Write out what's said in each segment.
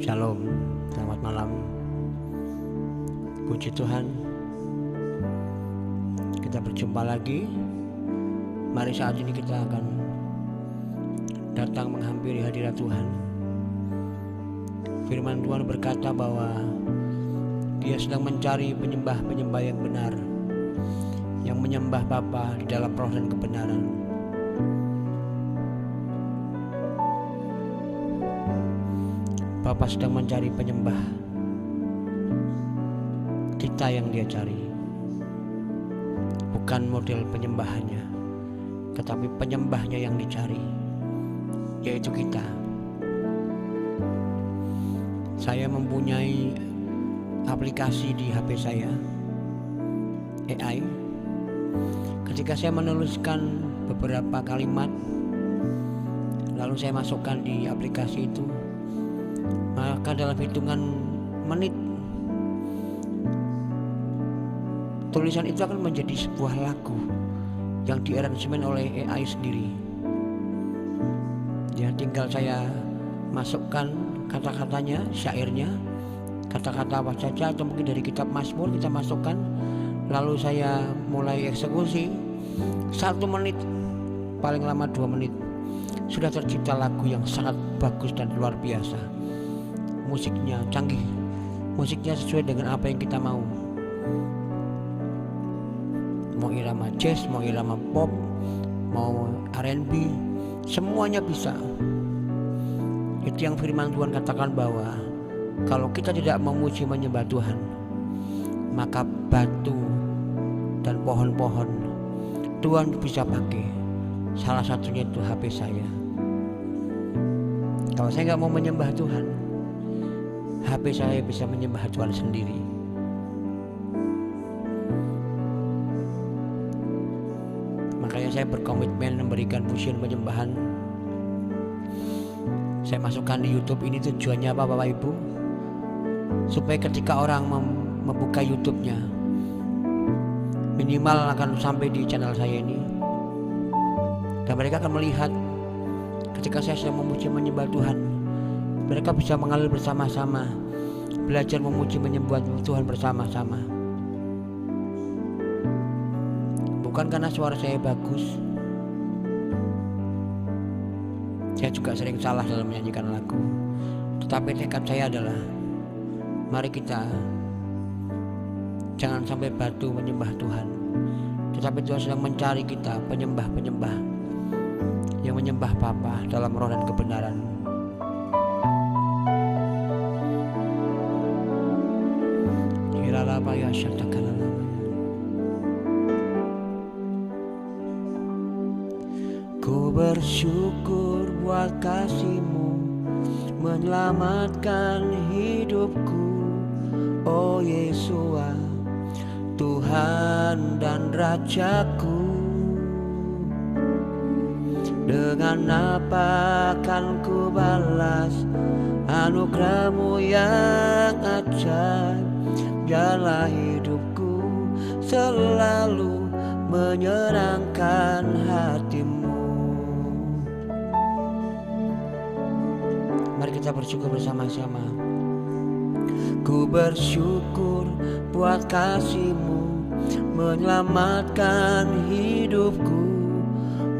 Shalom, selamat malam. Puji Tuhan, kita berjumpa lagi. Mari saat ini kita akan datang menghampiri hadirat Tuhan. Firman Tuhan berkata bahwa Dia sedang mencari penyembah-penyembah yang benar, yang menyembah Bapa di dalam roh dan kebenaran. Bapa sedang mencari penyembah. Kita yang Dia cari, bukan model penyembahannya, tetapi penyembahnya yang dicari, yaitu kita. Saya mempunyai aplikasi di HP saya, AI. Ketika saya menuliskan beberapa kalimat, lalu saya masukkan di aplikasi itu, maka dalam hitungan menit tulisan itu akan menjadi sebuah lagu yang diaransemen oleh AI sendiri. Ya, tinggal saya masukkan kata-katanya, syairnya, kata-kata apa saja, atau mungkin dari kitab Mazmur kita masukkan, lalu saya mulai eksekusi. 1 menit, paling lama 2 menit, sudah tercipta lagu yang sangat bagus dan luar biasa. Musiknya canggih, musiknya sesuai dengan apa yang kita mau. Mau irama jazz, mau irama pop, mau R&B, semuanya bisa. Itu yang firman Tuhan katakan bahwa kalau kita tidak memuji menyembah Tuhan, maka batu dan pohon-pohon Tuhan bisa pakai. Salah satunya itu HP saya. Kalau saya nggak mau menyembah Tuhan, HP saya bisa menyembah Tuhan sendiri. Makanya saya berkomitmen memberikan pujian penyembahan. Saya masukkan di YouTube. Ini tujuannya apa, Bapak Ibu? Supaya ketika orang membuka YouTube-nya, minimal akan sampai di channel saya ini, dan mereka akan melihat ketika saya sedang memuji menyembah Tuhan. Mereka bisa mengalir bersama-sama, belajar memuji menyembah Tuhan bersama-sama. Bukan karena suara saya bagus. Saya juga sering salah dalam menyanyikan lagu. Tetapi tekad saya adalah, mari kita jangan sampai batu menyembah Tuhan, tetapi Tuhan sedang mencari kita, penyembah-penyembah yang menyembah Bapa dalam roh dan kebenaran. Ku bersyukur buat kasih-Mu menyelamatkan hidupku, oh Yesua, Tuhan dan Rajaku. Dengan apa akan ku balas anugerah-Mu yang ajaib? Biarlah hidupku selalu menyenangkan hati-Mu. Mari kita bersyukur bersama-sama. Ku bersyukur buat kasih-Mu menyelamatkan hidupku,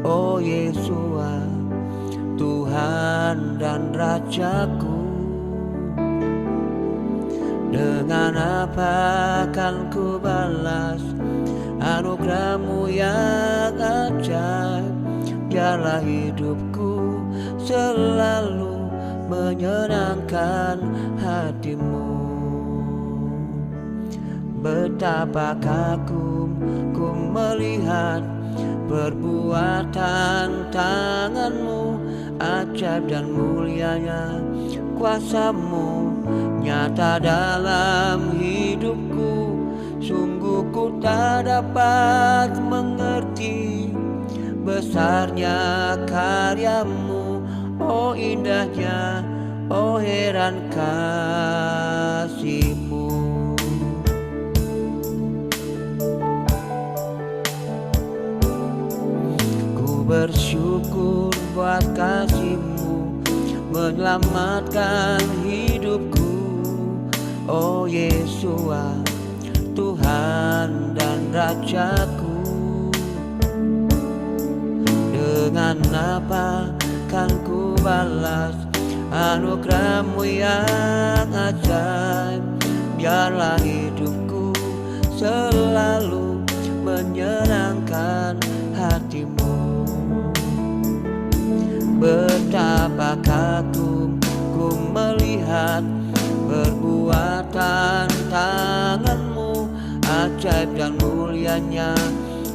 oh Yesua, Tuhan dan Rajaku. Dengan apa akan ku balas anugerah-Mu yang ajaib? Biarlah hidupku selalu menyenangkan hati-Mu. Betapa kagum ku melihat perbuatan tangan-Mu, ajaib dan mulianya kuasa-Mu nyata dalam hidupku. Sungguh ku tak dapat mengerti besarnya karya-Mu, oh indahnya, oh heran kasih-Mu. Ku bersyukur buat kasih-Mu menyelamatkan hidupku. Oh Yesua, Tuhan dan Rajaku. Dengan apa kan ku balas anugerah-Mu yang ajaib? Biarlah hidupku selalu menyenangkan hati-Mu. Betapa kagum ku melihat perbuatan tangan-Mu, ajaib dan mulianya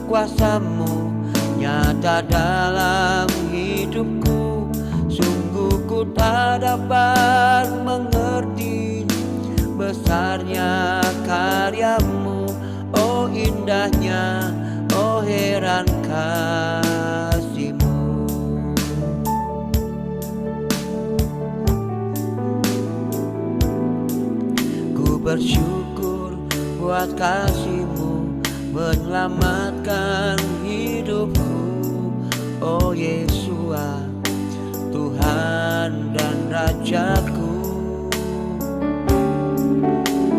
kuasa-Mu nyata dalam hidupku. Sungguh ku tak dapat mengerti besarnya karya-Mu. Oh indahnya, oh heran kasih-Mu. Ku bersyukur buat kasih-Mu menyelamatkan hidupku. Oh Yesua, Tuhan dan Rajaku.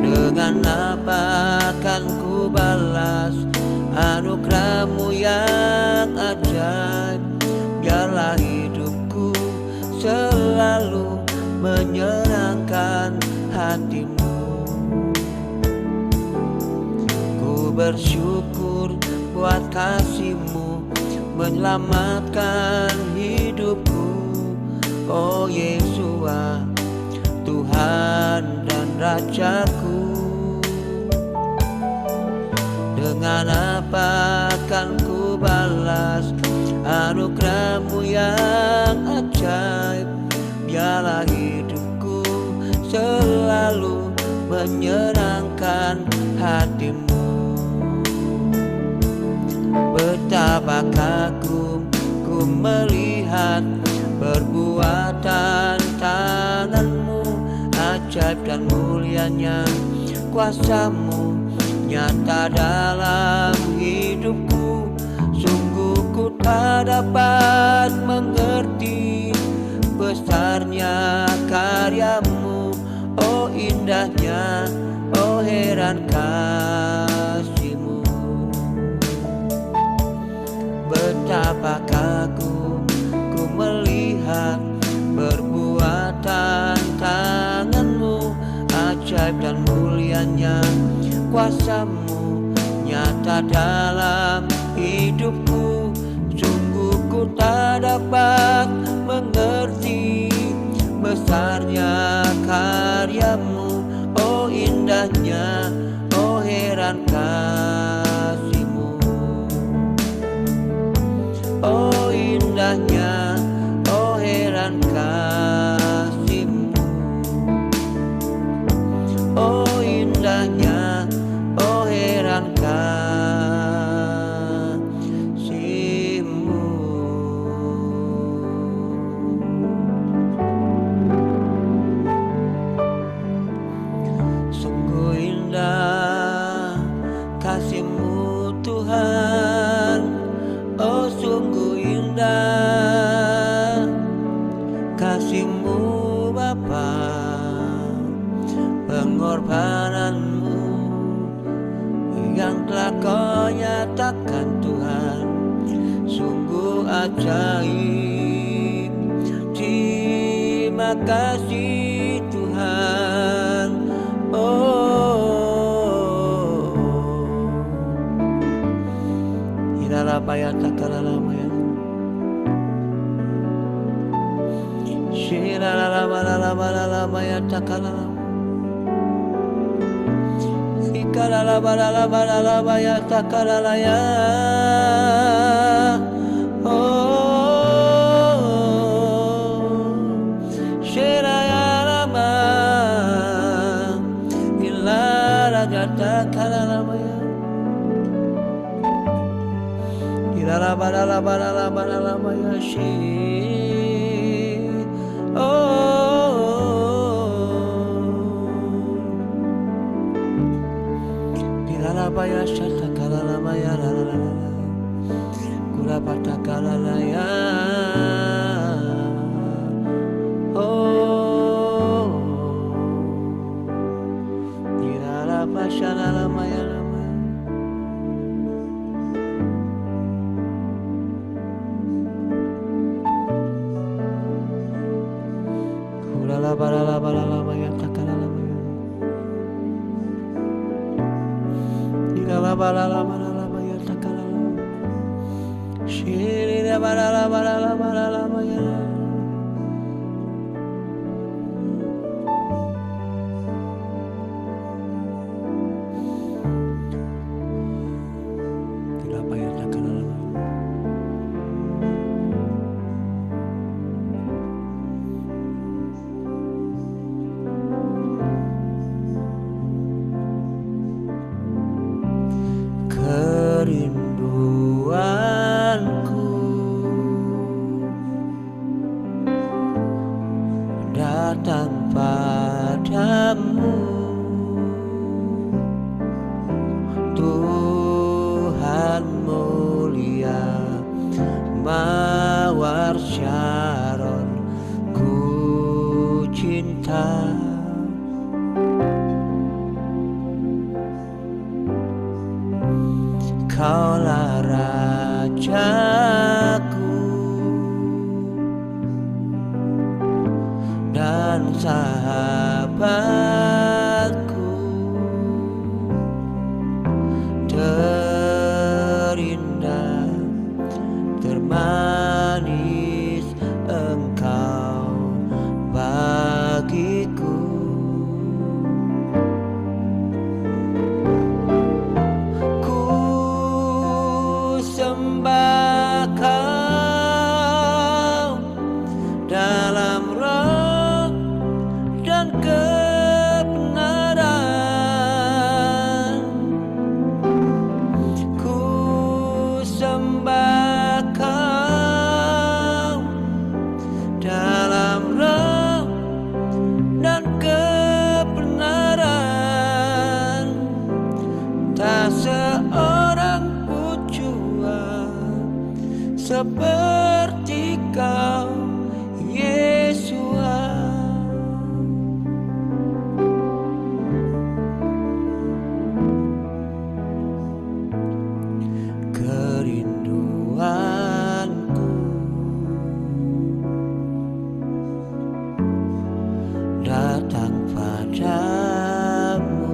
Dengan apa kan ku balas anugerah-Mu yang ajaib? Biarlah hidupku selalu menyenangkan hati-Mu. Ku bersyukur buat kasih-Mu menyelamatkan hidupku. Oh Yesua, Tuhan dan Rajaku. Dengan apa kan ku balas anugerah-Mu yang ajaib? Biarlah hidupku selalu menyenangkan hati-Mu. Betapa kagum ku melihat perbuatan tangan-Mu, ajaib dan mulianya kuasa-Mu nyata dalam hidupku. Sungguh ku tak dapat mengerti besarnya karya-Mu. Oh indahnya, oh heran kasih-Mu. Betapa kagum ku melihat perbuatan tangan-Mu, ajaib dan mulianya kuasa-Mu nyata dalam hidupku. Sungguh ku tak dapat mengerti besarnya karya-Mu. Oh indahnya, oh heran kasih-Mu. Oh indahnya, oh heran kasih-Mu. Oh indahnya, oh heran kasih-Mu. Sungguh indah kasih-Mu Tuhan. Oh sungguh indah kasih-Mu Bapa. Pengorbanan-Mu yang telah Kau nyatakan Tuhan sungguh ajaib. Terima kasih Tuhan. Oh Hirarabaya takalalabaya Shirarabaya takalalabaya Hikaralabalalabalaya takalalaya. Oh Shirayarama Hilaragata kalalabaya Hilarabalabalalabalaya shi. Oh Hilarabaya shatakalalabaya lalalala Kurapatakalalaya. Oh, Irala Pasana Lamaya Lama. Kulala Balala Balala Maya Takala Lamaya. Irala Balala Balala Maya Takala Lamaya. Shirira Balala Balala Balala Maya. Kerinduanku datang padamu, Tuhan mulia, Mawar Syaron, ku cinta. Kaulah rajaku dan sahabatku, terindah, termanis Engkau bagiku. Sembah Kau dalam roh dan kebenaran. Ku sembah Kau dalam roh dan kebenaran. Tak seorang pun jua seperti Kau, Yesua. Kerinduanku datang padamu,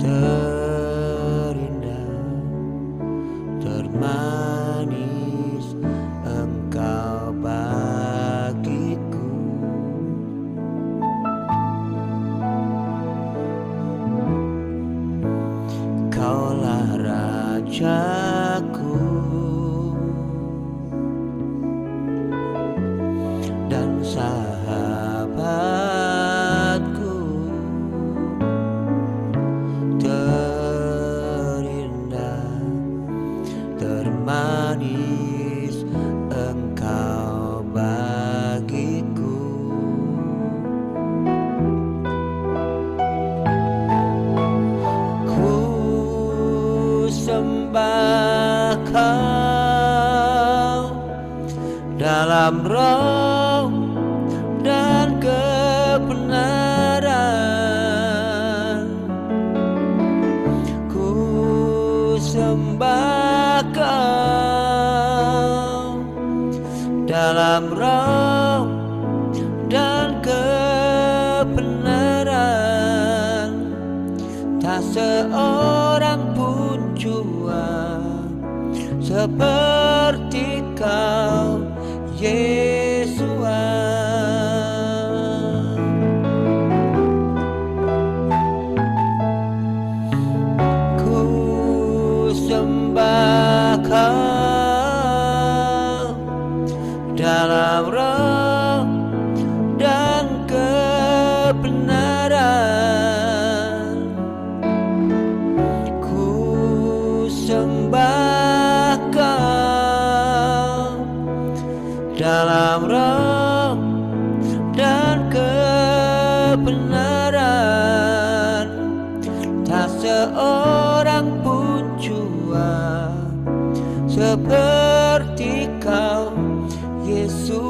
terindah, termanis Engkau bagiku. Kaulah rajaku dan sahabatku, terindah, termanis Engkau bagiku. Ku sembah Kau dalam roh dan kebenaran. Ku sembah Kau dalam roh dan kebenaran. Tak seorang pun jua seperti Kau, Yesua. Ku sembah Kau dalam roh dan kebenaran. Ku sembah Kau dalam roh dan kebenaran. Tak seorang pun jua seperti Kau, Yesus.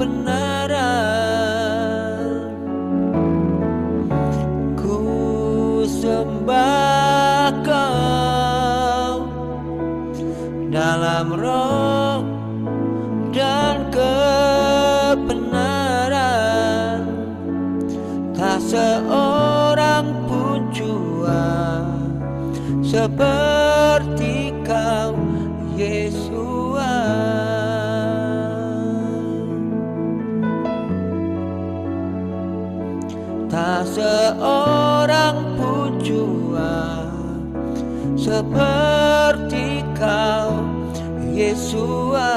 kebenaran. Ku sembah Kau dalam roh dan kebenaran. Tak seorang pun jua seperti Kau, Yesua. Tak seorang pun jua seperti Kau, Yesua.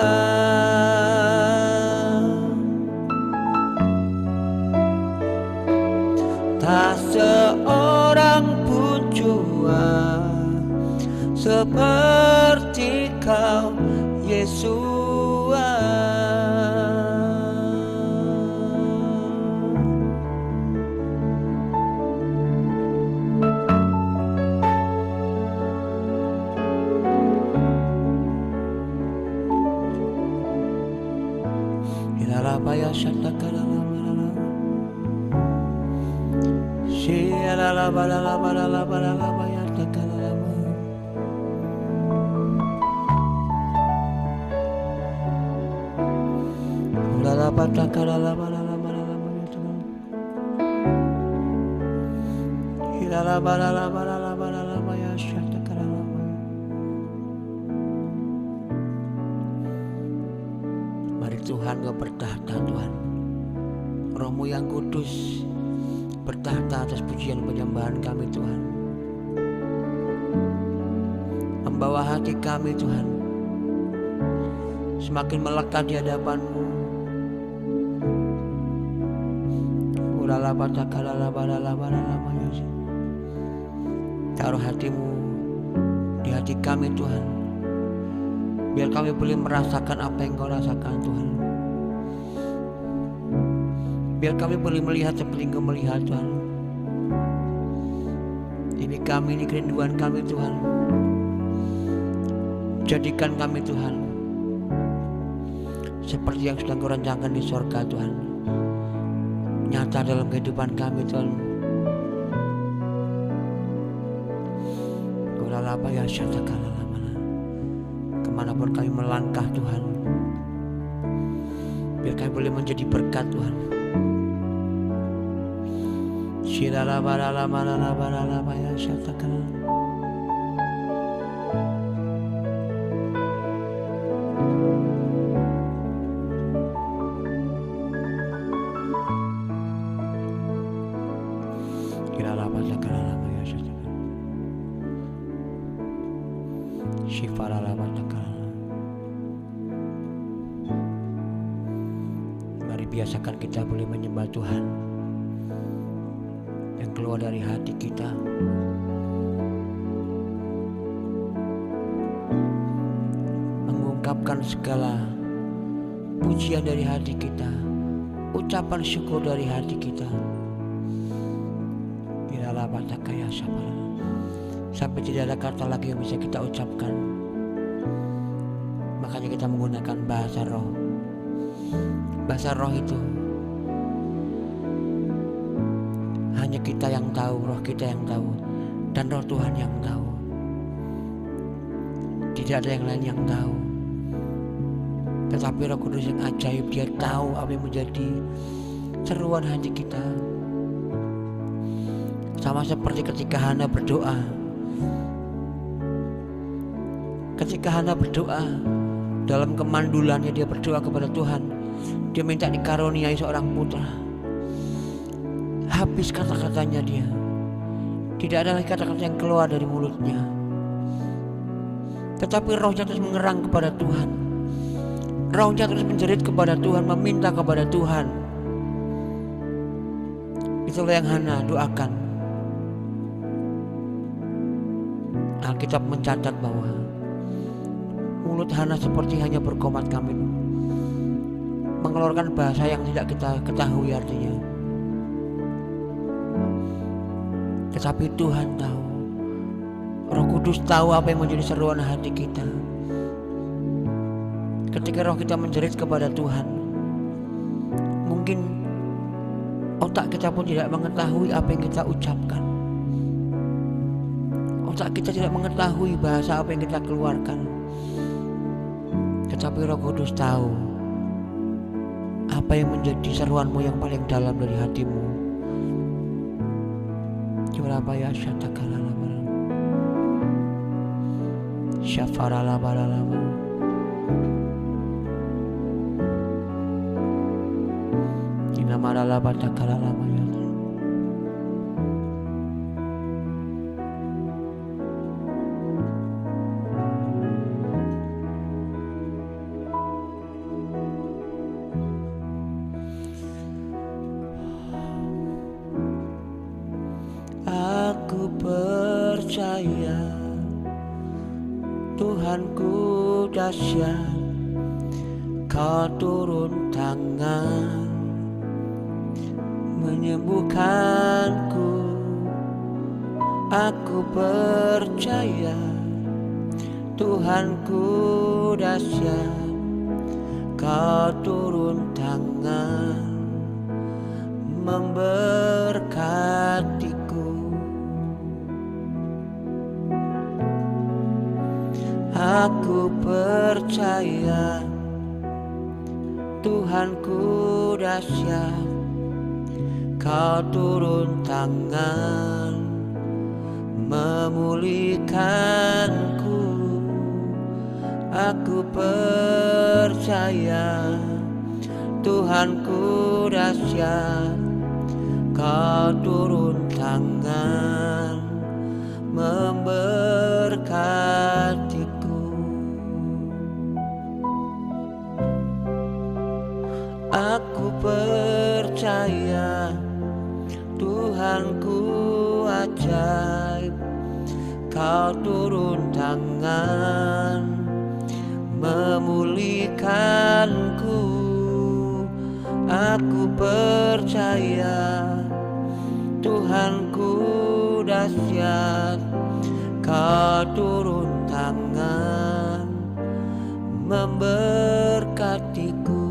Tak seorang pun jua seperti Kau, Yesua. Ilalabaya shatakalalala, shialalabalalabalalabalabaya takalalaba. Ulalabatakalalabalalabalabaya takalalaba. Ilalabalabalalabalabaya shatakalalaba. Mari Tuhan, Kau bertahta Tuhan. Roh-Mu yang kudus bertahta atas pujian penyembahan kami Tuhan. Membawa hati kami Tuhan semakin melekat di hadapan-Mu. Taruh hati-Mu di hati kami Tuhan, biar kami boleh merasakan apa yang Kau rasakan Tuhan. Biar kami boleh melihat seperti Engkau melihat Tuhan. Ini kami, ini kerinduan kami Tuhan. Jadikan kami Tuhan seperti yang sedang Kau rancangkan di sorga Tuhan, nyata dalam kehidupan kami Tuhan. Ulalabaya shatakalalabala. Kemanapun kami melangkah Tuhan, biar kami boleh menjadi berkat Tuhan. Shilalabalalabalalabalabaya shatakalalabala. Ilalabalakalabaya shatakalalabala. Shifalalabalakalabala. Mari biasakan kita boleh menyembah Tuhan yang keluar dari hati kita. Mengungkapkan segala pujian dari hati kita, ucapan syukur dari hati kita. Sampai tidak ada kata lagi yang bisa kita ucapkan. Makanya kita menggunakan bahasa roh. Bahasa roh itu hanya kita yang tahu, roh kita yang tahu, dan roh Tuhan yang tahu. Tidak ada yang lain yang tahu. Tetapi Roh Kudus yang ajaib, Dia tahu apa yang menjadi seruan hati kita. Sama seperti ketika Hana berdoa. Ketika Hana berdoa, dalam kemandulannya dia berdoa kepada Tuhan. Dia minta dikaruniai seorang putra. Habis kata-katanya dia. Tidak ada lagi kata-kata yang keluar dari mulutnya. Tetapi rohnya terus mengerang kepada Tuhan. Rohnya terus menjerit kepada Tuhan, meminta kepada Tuhan. Itulah yang Hana doakan. Alkitab mencatat bahwa mulut Hana seperti hanya berkomat kamit, mengeluarkan bahasa yang tidak kita ketahui artinya. Tetapi Tuhan tahu, Roh Kudus tahu apa yang menjadi seruan hati kita. Ketika roh kita menjerit kepada Tuhan, Mungkin otak kita pun tidak mengetahui apa yang kita ucapkan. Otak kita tidak mengetahui bahasa apa yang kita keluarkan. Tetapi Roh Kudus tahu apa yang menjadi seruanmu yang paling dalam dari hatimu. Jurabaya syatakalalamal syafaralabalalamal inamaralabatakalalamal. Aku percaya Tuhanku dahsyat, Kau turun tangan menyembuhkanku. Aku percaya Tuhanku dahsyat, Kau turun tangan memberkatiku. Aku percaya Tuhanku dahsyat, Kau turun tangan memulihkanku. Aku percaya Tuhanku dahsyat, Kau turun tangan memberkatiku. Aku percaya Tuhanku ajaib, Kau turun tangan memulihkanku. Aku percaya Tuhanku dahsyat, Kau turun tangan memberkatiku.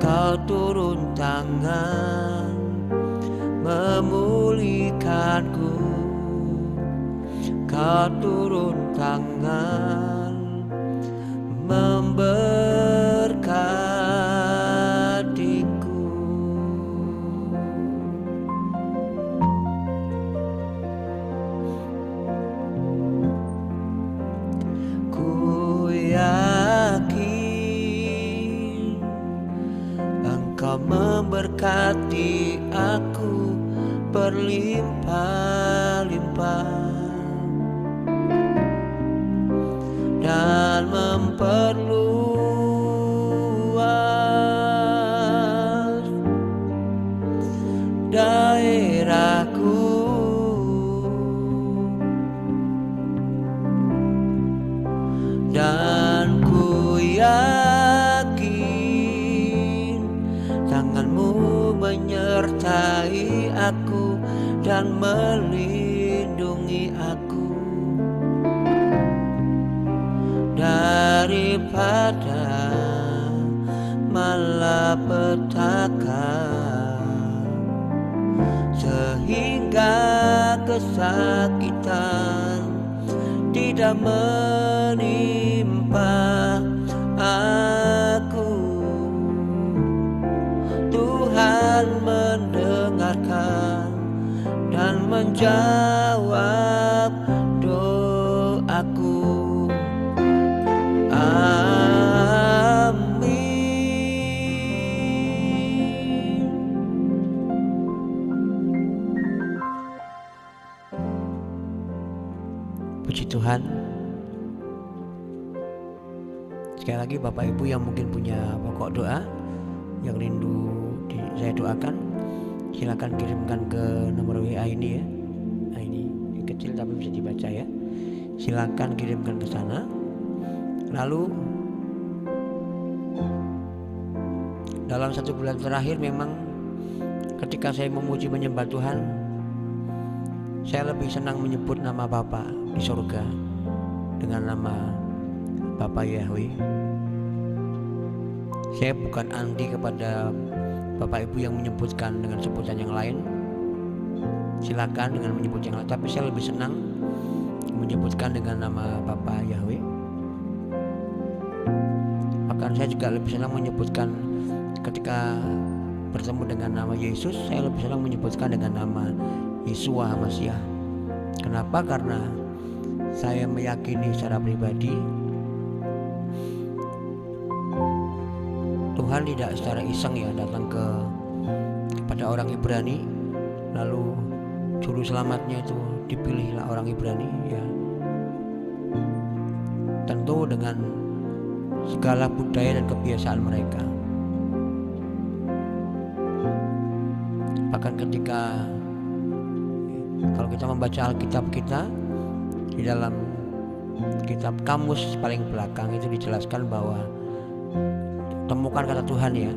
Kau turun tangan memulihkanku. Kau turun tangan memberkatiku. Ku yakin Engkau memberkati aku berlimpah-limpah dan memperluas daerahku. Dan ku yakin tangan-Mu menyertai aku dan melindungi aku daripada malapetaka, sehingga kesakitan tidak menimpa aku. Tuhan mendengarkan dan menjawab doaku. Amin. Puji Tuhan. Sekali lagi Bapak Ibu yang mungkin punya pokok doa yang rindu saya doakan, silakan kirimkan ke nomor WA ini ya. Nah, ini kecil tapi bisa dibaca ya. Silakan kirimkan ke sana. Lalu dalam 1 bulan terakhir memang ketika saya memuji menyembah Tuhan, saya lebih senang menyebut nama Bapa di surga dengan nama Bapa Yahweh. Saya bukan anti kepada Bapak Ibu yang menyebutkan dengan sebutan yang lain, silakan dengan menyebut yang lain, tapi saya lebih senang menyebutkan dengan nama Bapa Yahweh. Bahkan saya juga lebih senang menyebutkan ketika bertemu dengan nama Yesus, saya lebih senang menyebutkan dengan nama Yeshua HaMashiach. Kenapa? Karena saya meyakini secara pribadi Tuhan tidak secara iseng ya datang kepada orang Ibrani, lalu juru selamatnya itu dipilihlah orang Ibrani ya. Tentu dengan segala budaya dan kebiasaan mereka. Bahkan ketika kalau kita membaca Alkitab kita, di dalam kitab kamus paling belakang itu dijelaskan bahwa temukan kata Tuhan ya.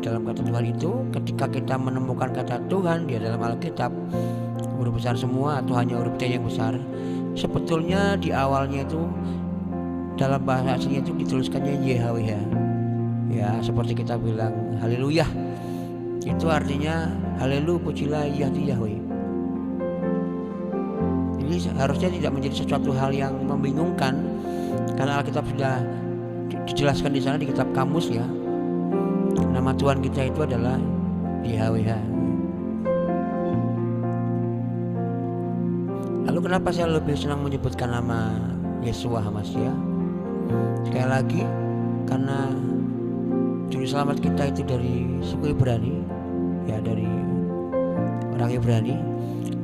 Dalam kata Tuhan itu, ketika kita menemukan kata Tuhan di dalam Alkitab, huruf besar semua atau hanya huruf T yang besar, sebetulnya di awalnya itu dalam bahasa aslinya itu dituliskannya YHWH ya, seperti kita bilang haleluya, itu artinya haleluya, pujilah Yahweh. Jadi harusnya tidak menjadi sesuatu hal yang membingungkan, karena Alkitab sudah dijelaskan di sana di kitab kamus ya. Nama Tuhan kita itu adalah YHWH. Lalu kenapa saya lebih senang menyebutkan nama Yeshua HaMashiach? Sekali lagi, karena juru selamat kita itu dari suku Ibrani ya, dari orang Ibrani,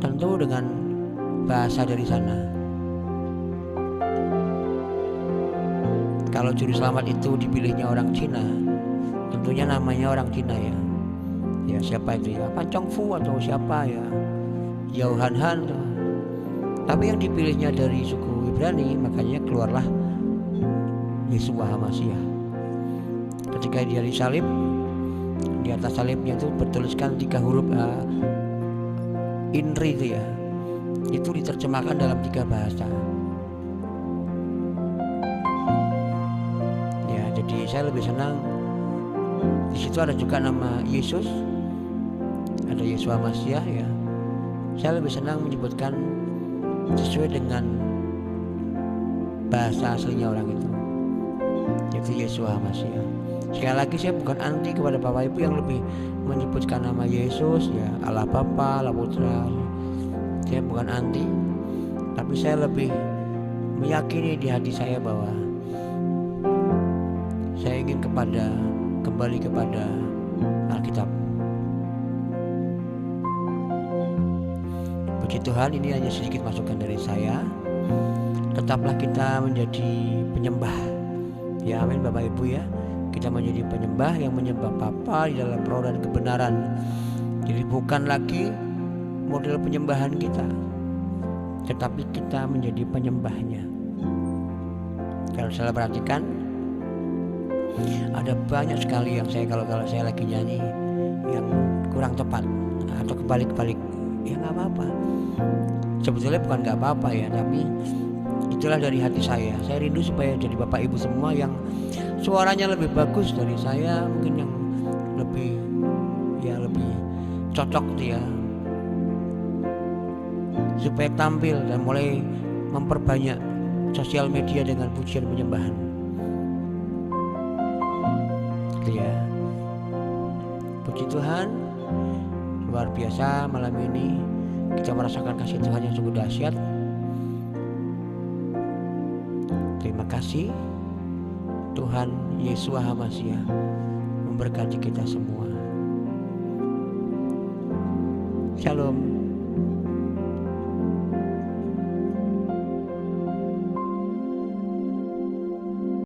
tentu dengan bahasa dari sana. Kalau juru selamat itu dipilihnya orang Cina, tentunya namanya orang Cina ya. Ya siapa itu ya, Pan Chong Fu atau siapa ya, Yao Han Han. Tapi yang dipilihnya dari suku Ibrani, makanya keluarlah Yeshua HaMashiach. Ketika dia disalib, di atas salibnya itu bertuliskan 3 huruf INRI itu ya. Itu diterjemahkan dalam 3 bahasa. Ya, jadi saya lebih senang di situ ada juga nama Yesus, ada Yeshua HaMashiach ya. Saya lebih senang menyebutkan sesuai dengan bahasa aslinya orang itu, yaitu Yeshua HaMashiach. Sekali lagi, saya bukan anti kepada Bapak Ibu yang lebih menyebutkan nama Yesus ya, Allah Bapa, Allah Putra. Saya bukan anti, tapi saya lebih meyakini di hati saya bahwa saya ingin kembali kepada Alkitab. Puji Tuhan, ini hanya sedikit masukan dari saya. Tetaplah kita menjadi penyembah ya, amin Bapak Ibu ya. Kita menjadi penyembah yang menyembah Bapa di dalam roh dan kebenaran. Jadi bukan lagi model penyembahan kita, tetapi kita menjadi penyembahnya. Kalau saya perhatikan, ada banyak sekali yang kalau saya lagi nyanyi yang kurang tepat atau kebalik-balik, ya nggak apa-apa. Sebetulnya bukan nggak apa-apa ya, tapi itulah dari hati saya. Saya rindu supaya jadi Bapak Ibu semua yang suaranya lebih bagus dari saya, mungkin yang lebih cocok gitu ya, supaya tampil dan mulai memperbanyak sosial media dengan pujian penyembahan gitu ya. Puji Tuhan, luar biasa malam ini kita merasakan kasih Tuhan yang sungguh dahsyat. Terima kasih Tuhan Yeshua HaMashiach memberkati kita semua. Shalom.